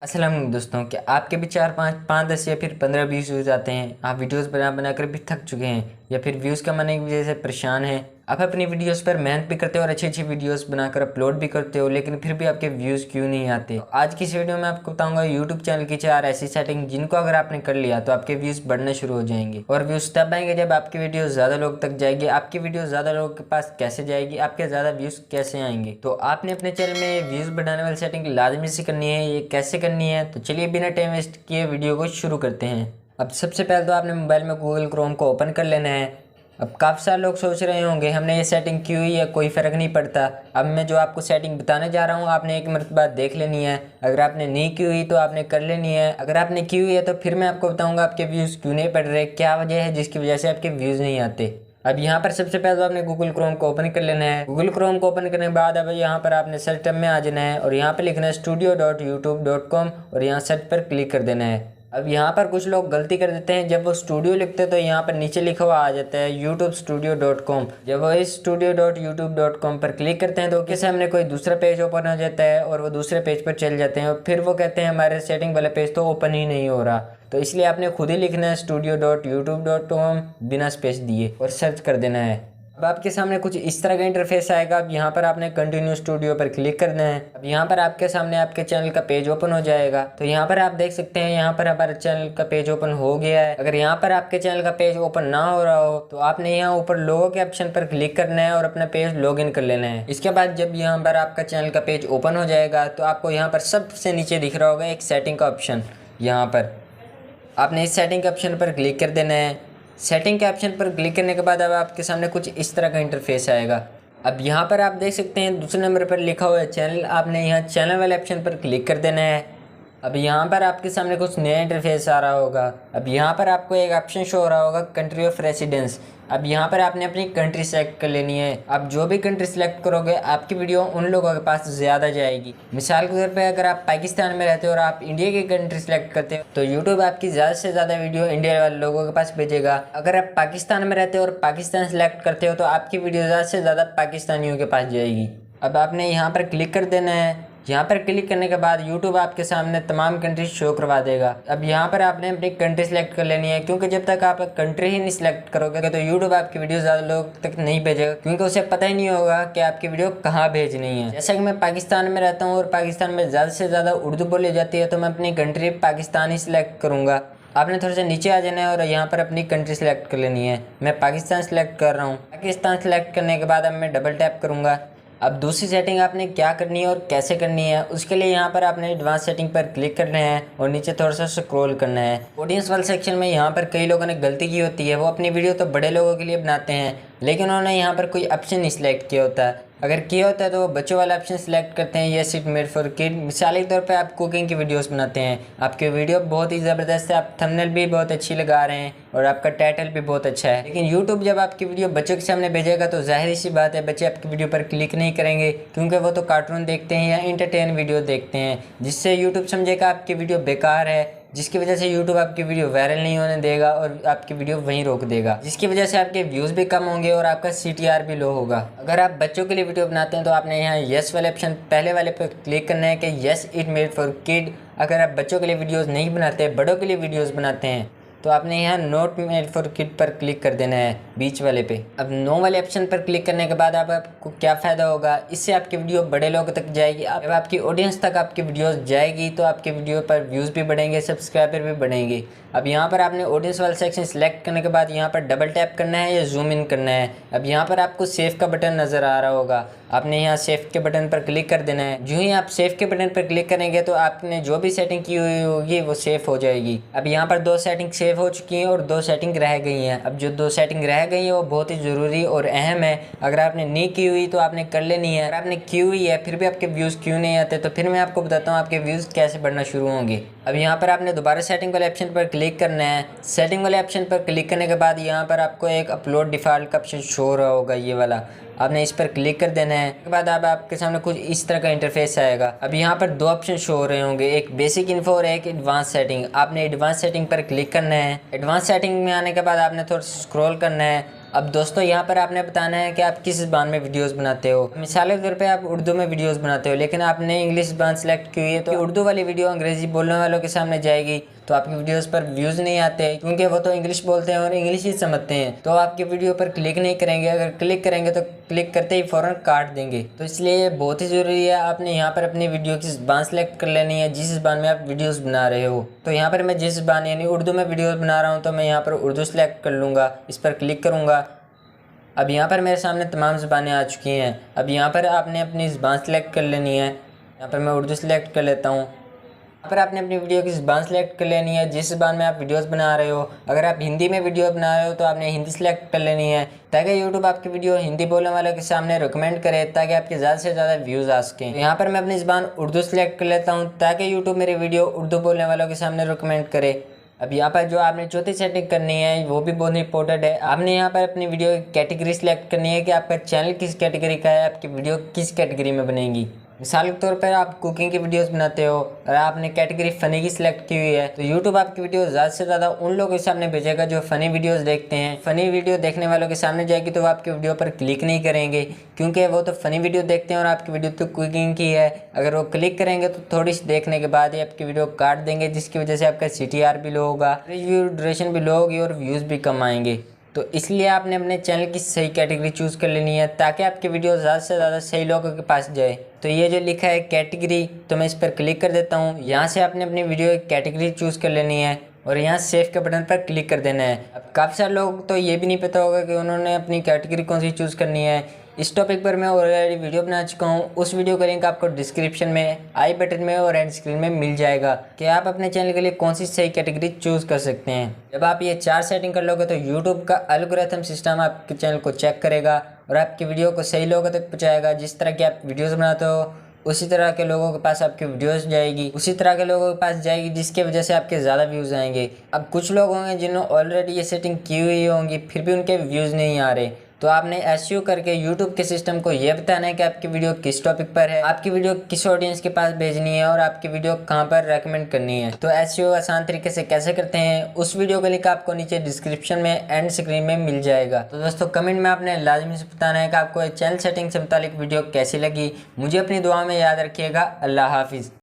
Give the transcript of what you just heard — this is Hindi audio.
अस्सलाम वालेकुम दोस्तों, क्या आपके भी 4 5 5 10 या फिर 15 20 व्यूज़ आते हैं। आप वीडियोस बना कर भी थक चुके हैं या फिर व्यूज़ कमाने की वजह से परेशान हैं। आप अपनी वीडियोस पर मेहनत भी करते हो और अच्छी अच्छी वीडियोस बनाकर अपलोड भी करते हो, लेकिन फिर भी आपके व्यूज़ क्यों नहीं आते। तो आज की इस वीडियो में आपको बताऊंगा यूट्यूब चैनल की 4 ऐसी सेटिंग जिनको अगर आपने कर लिया तो आपके व्यूज़ बढ़ने शुरू हो जाएंगे। और व्यूज़ तब आएंगे जब आपकी वीडियो ज़्यादा लोग तक जाएगी। आपकी वीडियो ज़्यादा लोगों के पास कैसे जाएगी, आपके ज़्यादा व्यूज़ कैसे आएंगे। तो आपने अपने चैनल में व्यूज़ बढ़ाने वाली सेटिंग लाजमी से करनी है। ये कैसे करनी है, तो चलिए बिना टाइम वेस्ट किए वीडियो को शुरू करते हैं। अब सबसे पहले तो आपने मोबाइल में गूगल क्रोम को ओपन कर लेना है। अब काफ़ी सारे लोग सोच रहे होंगे हमने ये सेटिंग की हुई है, कोई फ़र्क नहीं पड़ता। अब मैं जो आपको सेटिंग बताने जा रहा हूँ आपने एक मरतबा देख लेनी है। अगर आपने नहीं की हुई तो आपने कर लेनी है। अगर आपने की हुई है तो फिर मैं आपको बताऊँगा आपके व्यूज़ क्यों नहीं बढ़ रहे, क्या वजह है जिसकी वजह से आपके व्यूज़ नहीं आते। अब यहाँ पर सबसे पहले तो आपने गूगल क्रोम को ओपन कर लेना है। गूगल क्रोम को ओपन करने के बाद अब यहाँ पर आपने सर्च टैब में आ जाना है और यहाँ पर लिखना है studio.youtube.com और यहाँ सर्च पर क्लिक कर देना है। अब यहाँ पर कुछ लोग गलती कर देते हैं, जब वो स्टूडियो लिखते हैं तो यहाँ पर नीचे लिखा हुआ आ जाता है youtube-studio.com। जब वो इस studio.youtube.com पर क्लिक करते हैं तो कैसे हमने कोई दूसरा पेज ओपन हो जाता है और वो दूसरे पेज पर चल जाते हैं और फिर वो कहते हैं हमारे सेटिंग वाला पेज तो ओपन ही नहीं हो रहा। तो इसलिए आपने खुद ही लिखना है studio.youtube.com बिना स्पेस दिए और सर्च कर देना है। अब आपके सामने कुछ इस तरह का इंटरफेस आएगा। अब यहाँ पर आपने कंटिन्यू स्टूडियो पर क्लिक करना है। अब यहाँ पर आपके सामने आपके चैनल का पेज ओपन हो जाएगा। तो यहाँ पर आप देख सकते हैं यहाँ पर हमारे चैनल का पेज ओपन हो गया है। अगर यहाँ पर आपके चैनल का पेज ओपन ना हो रहा हो तो आपने यहाँ ऊपर लोगो के ऑप्शन पर क्लिक करना है और अपना पेज लॉग इन कर लेना है। इसके बाद जब यहाँ पर आपका चैनल का पेज ओपन हो जाएगा तो आपको यहाँ पर सबसे नीचे दिख रहा होगा एक सेटिंग का ऑप्शन। यहाँ पर आपने इस सेटिंग के ऑप्शन पर क्लिक कर देना है। सेटिंग के ऑप्शन पर क्लिक करने के बाद अब आपके सामने कुछ इस तरह का इंटरफेस आएगा। अब यहाँ पर आप देख सकते हैं दूसरे नंबर पर लिखा हुआ है चैनल। आपने यहाँ चैनल वाले ऑप्शन पर क्लिक कर देना है। अब यहाँ पर आपके सामने कुछ नया इंटरफेस आ रहा होगा। अब यहाँ पर आपको एक ऑप्शन शो हो रहा होगा कंट्री ऑफ रेसिडेंस। अब यहाँ पर आपने अपनी कंट्री सेलेक्ट कर लेनी है। आप जो भी कंट्री सेलेक्ट करोगे आपकी वीडियो उन लोगों के पास ज़्यादा जाएगी। मिसाल के तौर पे अगर आप पाकिस्तान में रहते हो और आप इंडिया की कंट्री सेलेक्ट करते हो तो यूट्यूब आपकी ज़्यादा से ज़्यादा वीडियो इंडिया वाले लोगों के पास भेजेगा। अगर आप पाकिस्तान में रहते हो और पाकिस्तान सेलेक्ट करते हो तो आपकी वीडियो ज़्यादा से ज़्यादा पाकिस्तानियों के पास जाएगी। अब आपने यहाँ पर क्लिक कर देना है। यहाँ पर क्लिक करने के बाद YouTube आपके सामने तमाम कंट्री शो करवा देगा। अब यहाँ पर आपने अपनी कंट्री सेलेक्ट कर लेनी है, क्योंकि जब तक आप कंट्री ही नहीं सिलेक्ट करोगे तो YouTube आपकी वीडियो ज़्यादा लोग तक नहीं भेजेगा, क्योंकि उसे पता ही नहीं होगा कि आपकी वीडियो कहाँ भेजनी है। जैसा कि मैं पाकिस्तान में रहता हूँ और पाकिस्तान में ज़्यादा से ज़्यादा उर्दू बोली जाती है तो मैं अपनी कंट्री पाकिस्तान ही सिलेक्ट करूँगा। आपने थोड़ा सा नीचे आ जाना है और यहाँ पर अपनी कंट्री सेलेक्ट कर लेनी है। मैं पाकिस्तान सेलेक्ट कर रहा हूँ। पाकिस्तान सेलेक्ट करने के बाद अब मैं डबल टैप करूँगा। अब दूसरी सेटिंग आपने क्या करनी है और कैसे करनी है उसके लिए यहाँ पर आपने एडवांस सेटिंग पर क्लिक करना है और नीचे थोड़ा सा स्क्रॉल करना है। ऑडियंस वाले सेक्शन में यहाँ पर कई लोगों ने गलती की होती है, वो अपनी वीडियो तो बड़े लोगों के लिए बनाते हैं लेकिन उन्होंने यहाँ पर कोई ऑप्शन नहीं सिलेक्ट किया होता है। अगर किया होता है तो वो बच्चों वाला ऑप्शन सिलेक्ट करते हैं, yes it made for kid. मिसाल के तौर पे आप कुकिंग की वीडियोस बनाते हैं, आपकी वीडियो बहुत ही ज़बरदस्त है, आप थंबनेल भी बहुत अच्छी लगा रहे हैं और आपका टाइटल भी बहुत अच्छा है, लेकिन यूट्यूब जब आपकी वीडियो बच्चों के सामने भेजेगा तो जाहिर सी बात है बच्चे आपकी वीडियो पर क्लिक नहीं करेंगे, क्योंकि वो तो कार्टून देखते हैं या इंटरटेन वीडियो देखते हैं, जिससे यूट्यूब समझेगा आपकी वीडियो बेकार है, जिसकी वजह से YouTube आपकी वीडियो वायरल नहीं होने देगा और आपकी वीडियो वहीं रोक देगा, जिसकी वजह से आपके व्यूज़ भी कम होंगे और आपका CTR भी लो होगा। अगर आप बच्चों के लिए वीडियो बनाते हैं तो आपने यहाँ येस वाले ऑप्शन पहले वाले पर क्लिक करना है कि yes it made for kid. अगर आप बच्चों के लिए वीडियोज़ नहीं बनाते, बड़ों के लिए वीडियोज़ बनाते हैं तो आपने यहाँ नॉट मेड फॉर किड पर क्लिक कर देना है बीच वाले पे। अब नो वाले ऑप्शन पर क्लिक करने के बाद आपको क्या फ़ायदा होगा, इससे आपकी वीडियो बड़े लोगों तक जाएगी। जब आपकी ऑडियंस तक आपकी वीडियोस जाएगी तो आपकी वीडियो पर व्यूज़ भी बढ़ेंगे, सब्सक्राइबर भी बढ़ेंगे। अब यहाँ पर आपने ऑडियंस वाला सेक्शन सेलेक्ट करने के बाद यहाँ पर डबल टैप करना है या जूम इन करना है। अब यहाँ पर आपको सेव का बटन नज़र आ रहा होगा, आपने यहाँ सेव के बटन पर क्लिक कर देना है। जो ही आप सेव के बटन पर क्लिक करेंगे तो आपने जो भी सेटिंग की हुई होगी वो सेव हो जाएगी। अब यहाँ पर 2 सेटिंग सेव हो चुकी हैं और 2 सेटिंग रह गई हैं। अब जो 2 सेटिंग रह गई हैं वो बहुत ही ज़रूरी और अहम है। अगर आपने नहीं की हुई तो आपने कर लेनी है। अगर आपने की हुई है फिर भी आपके व्यूज़ क्यों नहीं आते, तो फिर मैं आपको बताता हूँ आपके व्यूज़ कैसे बढ़ना शुरू होंगे। अब यहाँ पर आपने दोबारा सेटिंग वाले ऑप्शन पर क्लिक करना है। सेटिंग वाले ऑप्शन पर क्लिक करने के बाद यहाँ पर आपको एक अपलोड डिफ़ॉल्ट का ऑप्शन शो हो रहा होगा, ये वाला आपने इस पर क्लिक कर देना है। उसके बाद अब आपके सामने कुछ इस तरह का इंटरफेस आएगा। अब यहाँ पर 2 ऑप्शन शो हो रहे होंगे, एक बेसिक इन्फो और एक एडवांस सेटिंग। आपने एडवांस सेटिंग पर क्लिक करना है। एडवांस सेटिंग में आने के बाद आपने थोड़ा सा स्क्रॉल करना है। अब दोस्तों यहाँ पर आपने बताना है कि आप किस ज़बान में वीडियोस बनाते हो। मिसाल के तौर पे आप उर्दू में वीडियोस बनाते हो लेकिन आपने इंग्लिश ज़बान सेलेक्ट की हुई है, तो उर्दू वाली वीडियो अंग्रेज़ी बोलने वालों के सामने जाएगी तो आपकी वीडियोस पर व्यूज़ नहीं आते, क्योंकि वो तो इंग्लिश बोलते हैं और इंग्लिश ही समझते हैं, तो आपकी वीडियो पर क्लिक नहीं करेंगे। अगर क्लिक करेंगे तो क्लिक करते ही फ़ौरन काट देंगे। तो इसलिए ये बहुत ही ज़रूरी है, आपने यहाँ पर अपनी वीडियो की ज़बान सेलेक्ट कर लेनी है जिस ज़बान में आप वीडियोज़ बना रहे हो। तो यहाँ पर मैं जिस ज़बान यानी उर्दू में वीडियोज़ बना रहा हूँ तो मैं यहाँ पर उर्दू सेलेक्ट कर लूँगा, इस पर क्लिक करूँगा। अब यहाँ पर मेरे सामने तमाम ज़बानें आ चुकी हैं। अब यहाँ पर आपने अपनी ज़बान सेलेक्ट कर लेनी है। यहाँ पर मैं उर्दू सेलेक्ट कर लेता हूँ। यहाँ पर आपने अपनी वीडियो की ज़बान सेलेक्ट कर लेनी है जिस ज़बान में आप वीडियोस बना रहे हो। अगर आप हिंदी में वीडियो बना रहे हो तो आपने हिंदी सेलेक्ट कर लेनी है, ताकि यूट्यूब आपकी वीडियो हिंदी बोलने वालों के सामने रिकमेंड करे, ताकि आपके ज़्यादा से ज़्यादा व्यूज़ आ सकें। तो यहाँ पर मैं अपनी ज़बान उर्दू सेलेक्ट कर लेता हूँ ताकि यूट्यूब मेरी वीडियो उर्दू बोलने वालों के सामने रिकमेंड करे। अब यहाँ पर जो आपने चौथी सेटिंग करनी है वो भी बहुत इंपॉर्टेंट है। आपने यहाँ पर अपनी वीडियो की कैटेगरी सेलेक्ट करनी है कि आपका चैनल किस कैटेगरी का है, आपकी वीडियो किस कैटेगरी में बनेगी। मिसाल के तौर पर आप कुकिंग की वीडियोस बनाते हो और आपने कैटेगरी फ़नी की सिलेक्ट की हुई है, तो यूट्यूब आपकी वीडियो ज़्यादा से ज़्यादा उन लोगों के सामने भेजेगा जो फ़नी वीडियोस देखते हैं। फ़नी वीडियो देखने वालों के सामने जाएगी तो वो आपकी वीडियो पर क्लिक नहीं करेंगे, क्योंकि वो तो फ़नी वीडियो देखते हैं और आपकी वीडियो तो कुकिंग की है। अगर वो क्लिक करेंगे तो थोड़ी सी देखने के बाद ही आपकी वीडियो काट देंगे, जिसकी वजह से आपका CTR भी लो होगा, रिव्यू ड्यूरेशन भी लो होगी और व्यूज़ भी कम आएंगे। तो इसलिए आपने अपने चैनल की सही कैटेगरी चूज़ कर लेनी है ताकि आपकी वीडियो ज़्यादा से ज़्यादा सही लोगों के पास जाए। तो ये जो लिखा है कैटेगरी, तो मैं इस पर क्लिक कर देता हूँ। यहाँ से आपने अपनी वीडियो की कैटेगरी चूज़ कर लेनी है और यहाँ सेव के बटन पर क्लिक कर देना है। अब काफ़ी सारे लोग तो ये भी नहीं पता होगा कि उन्होंने अपनी कैटेगरी कौन सी चूज़ करनी है। इस टॉपिक पर मैं ऑलरेडी वीडियो बना चुका हूँ, उस वीडियो का लिंक आपको डिस्क्रिप्शन में, आई बटन में और एंड स्क्रीन में मिल जाएगा कि आप अपने चैनल के लिए कौन सी सही कैटेगरी चूज़ कर सकते हैं। जब आप ये 4 सेटिंग कर लोगे तो यूट्यूब का एल्गोरिथम सिस्टम आपके चैनल को चेक करेगा और आपकी वीडियो को सही लोगों तक पहुँचाएगा। जिस तरह की आप वीडियोज़ बनाते हो उसी तरह के लोगों के पास आपकी वीडियोस जाएगी, उसी तरह के लोगों के पास जाएगी, जिसकी वजह से आपके ज़्यादा व्यूज़ आएंगे। अब कुछ लोग होंगे जिन्होंने ऑलरेडी ये सेटिंग की हुई होंगी फिर भी उनके व्यूज़ नहीं आ रहे, तो आपने SEO करके यूट्यूब के सिस्टम को ये बताना है कि आपकी वीडियो किस टॉपिक पर है, आपकी वीडियो किस ऑडियंस के पास भेजनी है और आपकी वीडियो कहाँ पर रेकमेंड करनी है। तो SEO आसान तरीके से कैसे करते हैं उस वीडियो का लिंक आपको नीचे डिस्क्रिप्शन में एंड स्क्रीन में मिल जाएगा। तो दोस्तों कमेंट में आपने लाजमी से बताना है कि आपको चैनल सेटिंग से मुतालिक वीडियो कैसी लगी। मुझे अपनी दुआ में याद रखिएगा। अल्लाह हाफिज़।